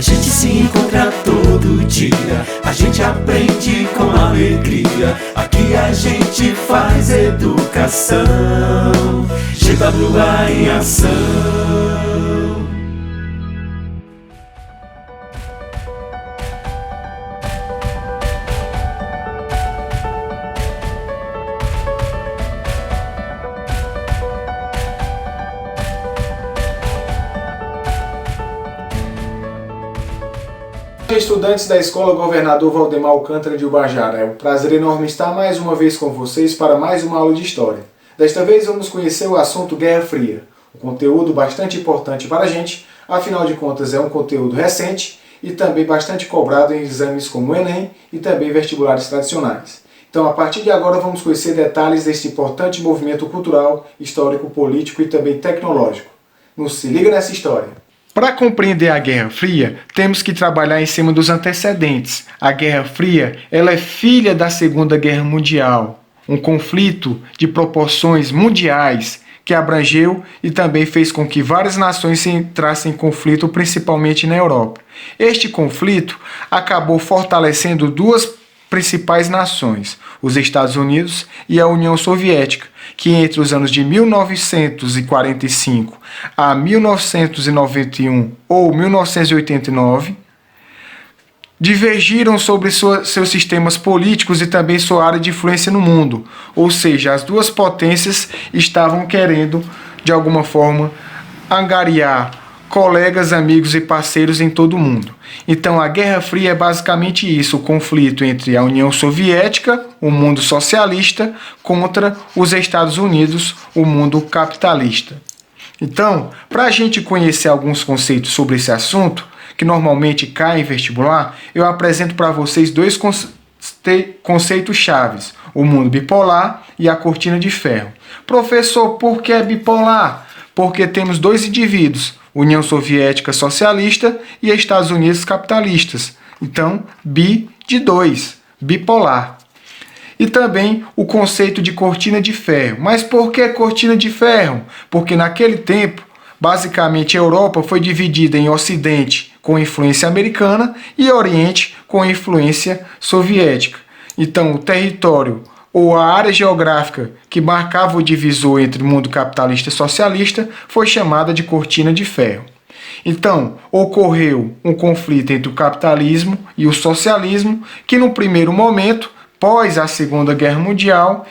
gente se encontra todo dia, a gente aprende com alegria. Aqui a gente faz educação, GWA em ação. Estudantes da Escola Governador Valdemar Alcântara de Ubajara, é um prazer enorme estar mais uma vez com vocês para mais uma aula de História. Desta vez vamos conhecer o assunto Guerra Fria, um conteúdo bastante importante para a gente, afinal de contas é um conteúdo recente e também bastante cobrado em exames como o Enem e também vestibulares tradicionais. Então, a partir de agora vamos conhecer detalhes deste importante movimento cultural, histórico, político e também tecnológico. Nos se liga nessa história! Para compreender a Guerra Fria, temos que trabalhar em cima dos antecedentes. A Guerra Fria ela é filha da Segunda Guerra Mundial, um conflito de proporções mundiais que abrangeu e também fez com que várias nações entrassem em conflito, principalmente na Europa. Este conflito acabou fortalecendo duas principais nações, os Estados Unidos e a União Soviética, que entre os anos de 1945 a 1991 ou 1989 divergiram sobre seus sistemas políticos e também sua área de influência no mundo. Ou seja, as duas potências estavam querendo, de alguma forma, angariar colegas, amigos e parceiros em todo o mundo. Então a Guerra Fria é basicamente isso, o conflito entre a União Soviética, o mundo socialista, contra os Estados Unidos, o mundo capitalista. Então, para a gente conhecer alguns conceitos sobre esse assunto, que normalmente cai em vestibular, eu apresento para vocês dois conceitos chaves, o mundo bipolar e a cortina de ferro. Professor, por que é bipolar? Porque temos dois indivíduos, União Soviética socialista e Estados Unidos capitalistas. Então, bi de dois, bipolar. E também o conceito de cortina de ferro. Mas por que cortina de ferro? Porque naquele tempo, basicamente a Europa foi dividida em Ocidente com influência americana e Oriente com influência soviética. Então, o território ou a área geográfica que marcava o divisor entre o mundo capitalista e socialista foi chamada de cortina de ferro. Então, ocorreu um conflito entre o capitalismo e o socialismo, que no primeiro momento, pós a Segunda Guerra Mundial,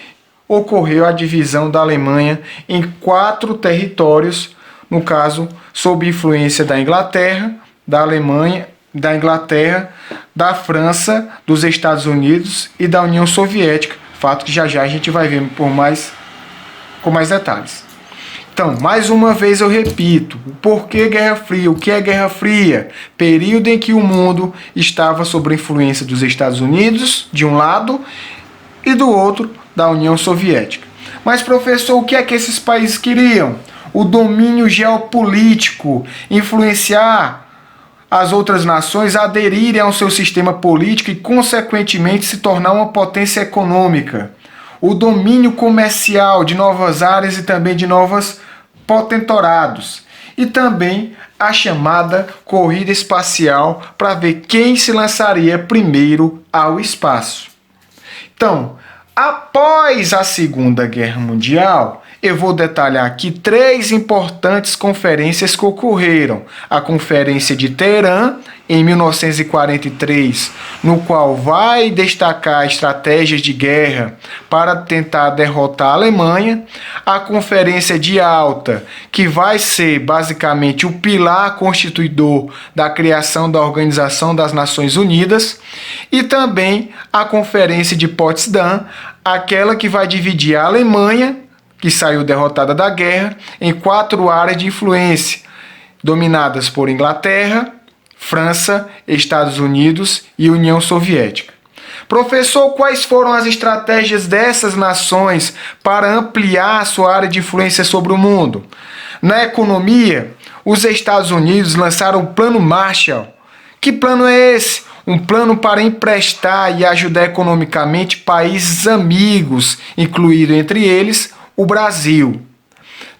ocorreu a divisão da Alemanha em 4 territórios, no caso, sob influência da Inglaterra, da Alemanha, da Inglaterra, da França, dos Estados Unidos e da União Soviética. Fato que já a gente vai ver com mais detalhes. Então, mais uma vez eu repito, o porquê Guerra Fria? O que é Guerra Fria? Período em que o mundo estava sob a influência dos Estados Unidos, de um lado, e do outro, da União Soviética. Mas, professor, o que é que esses países queriam? O domínio geopolítico, influenciar as outras nações a aderirem ao seu sistema político e, consequentemente, se tornar uma potência econômica. O domínio comercial de novas áreas e também de novos potentados. E também a chamada corrida espacial para ver quem se lançaria primeiro ao espaço. Então, após a Segunda Guerra Mundial, eu vou detalhar aqui 3 importantes conferências que ocorreram. A Conferência de Teherã, em 1943, no qual vai destacar estratégias de guerra para tentar derrotar a Alemanha. A Conferência de Alta, que vai ser basicamente o pilar constituidor da criação da Organização das Nações Unidas. E também a Conferência de Potsdam, aquela que vai dividir a Alemanha, que saiu derrotada da guerra, em 4 áreas de influência, dominadas por Inglaterra, França, Estados Unidos e União Soviética. Professor, quais foram as estratégias dessas nações para ampliar sua área de influência sobre o mundo? Na economia, os Estados Unidos lançaram o Plano Marshall. Que plano é esse? Um plano para emprestar e ajudar economicamente países amigos, incluído entre eles o Brasil.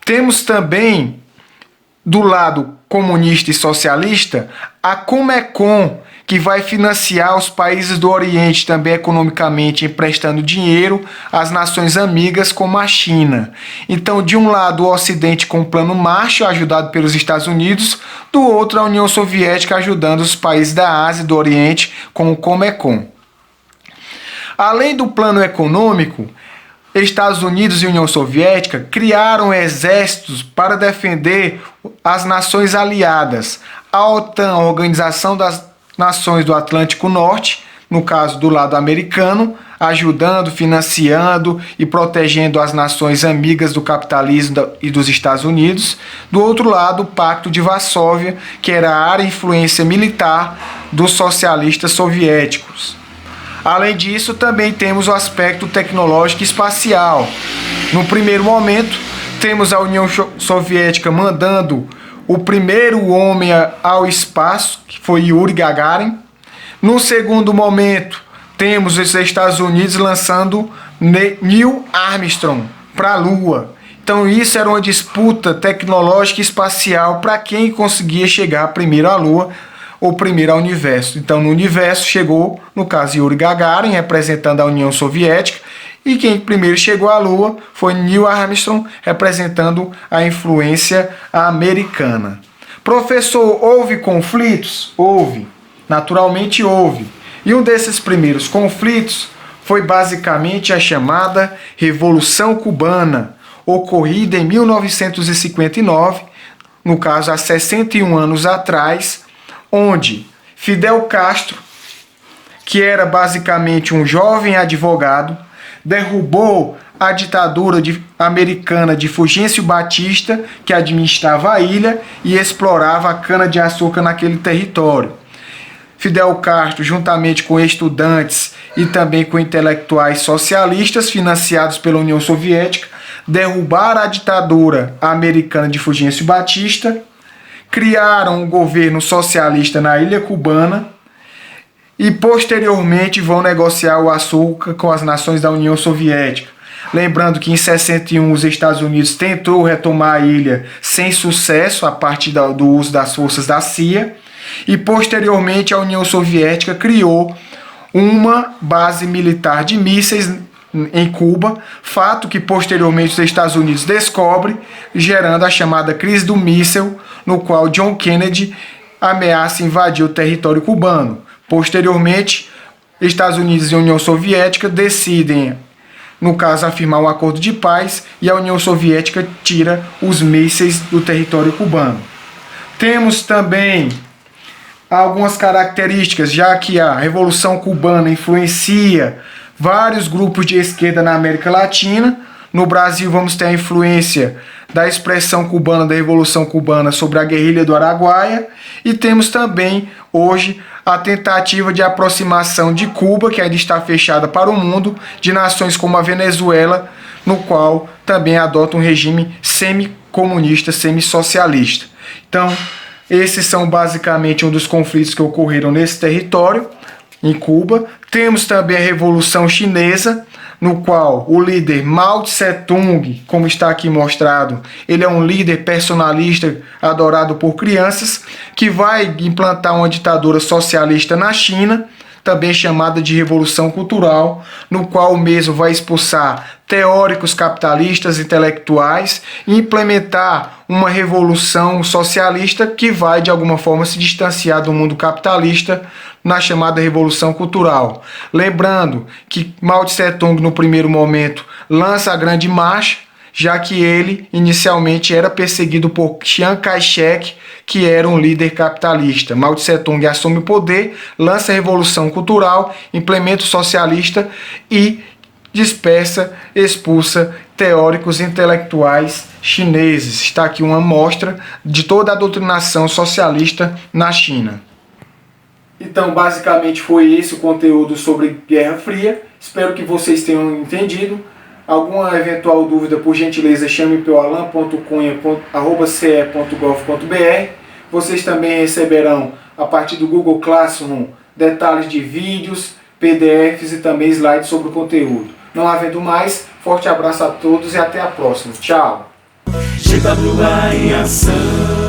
Temos também do lado comunista e socialista, a Comecon, que vai financiar os países do Oriente também economicamente, emprestando dinheiro às nações amigas como a China. Então, de um lado, o Ocidente com o Plano Marshall, ajudado pelos Estados Unidos, do outro, a União Soviética ajudando os países da Ásia e do Oriente com o Comecon. Além do plano econômico, Estados Unidos e União Soviética criaram exércitos para defender as nações aliadas. A OTAN, a Organização das Nações do Atlântico Norte, no caso do lado americano, ajudando, financiando e protegendo as nações amigas do capitalismo e dos Estados Unidos. Do outro lado, o Pacto de Varsóvia, que era a área de influência militar dos socialistas soviéticos. Além disso, também temos o aspecto tecnológico e espacial. No primeiro momento, temos a União Soviética mandando o primeiro homem ao espaço, que foi Yuri Gagarin. No segundo momento, temos os Estados Unidos lançando Neil Armstrong para a Lua. Então isso era uma disputa tecnológica e espacial para quem conseguia chegar primeiro à Lua ou primeiro ao universo. Então no universo chegou, no caso, Yuri Gagarin, representando a União Soviética, e quem primeiro chegou à Lua foi Neil Armstrong, representando a influência americana. Professor, houve conflitos? Houve. Naturalmente houve. E um desses primeiros conflitos foi basicamente a chamada Revolução Cubana, ocorrida em 1959, no caso há 61 anos atrás, onde Fidel Castro, que era basicamente um jovem advogado, derrubou a ditadura americana de Fulgêncio Batista, que administrava a ilha e explorava a cana-de-açúcar naquele território. Fidel Castro, juntamente com estudantes e também com intelectuais socialistas financiados pela União Soviética, derrubaram a ditadura americana de Fulgêncio Batista, criaram um governo socialista na ilha cubana e posteriormente vão negociar o açúcar com as nações da União Soviética. Lembrando que em 61 os Estados Unidos tentou retomar a ilha sem sucesso a partir do uso das forças da CIA, e posteriormente a União Soviética criou uma base militar de mísseis em Cuba, fato que posteriormente os Estados Unidos descobrem, gerando a chamada crise do míssil, no qual John Kennedy ameaça invadir o território cubano. Posteriormente, Estados Unidos e União Soviética decidem, no caso, afirmar um acordo de paz, e a União Soviética tira os mísseis do território cubano. Temos também algumas características, já que a Revolução Cubana influencia vários grupos de esquerda na América Latina. No Brasil vamos ter a influência da expressão cubana da Revolução Cubana sobre a guerrilha do Araguaia, e temos também hoje a tentativa de aproximação de Cuba, que ainda está fechada para o mundo, de nações como a Venezuela, no qual também adota um regime semi-comunista, semi-socialista. Então, esses são basicamente um dos conflitos que ocorreram nesse território, em Cuba. Temos também a Revolução Chinesa, no qual o líder Mao Tse-tung, como está aqui mostrado, ele é um líder personalista adorado por crianças, que vai implantar uma ditadura socialista na China, também chamada de Revolução Cultural, no qual o mesmo vai expulsar teóricos capitalistas intelectuais e implementar uma revolução socialista que vai, de alguma forma, se distanciar do mundo capitalista na chamada Revolução Cultural. Lembrando que Mao Tse-tung, no primeiro momento, lança a Grande Marcha, já que ele inicialmente era perseguido por Chiang Kai-shek, que era um líder capitalista. Mao Tse-tung assume o poder, lança a Revolução Cultural, implementa o socialista e dispersa, expulsa teóricos intelectuais chineses. Está aqui uma amostra de toda a doutrinação socialista na China. Então, basicamente foi esse o conteúdo sobre Guerra Fria. Espero que vocês tenham entendido. Alguma eventual dúvida, por gentileza, chame pelo alan.cunha@ce.gov.br. Vocês também receberão, a partir do Google Classroom, detalhes de vídeos, PDFs e também slides sobre o conteúdo. Não havendo mais, forte abraço a todos e até a próxima. Tchau! GWA em ação.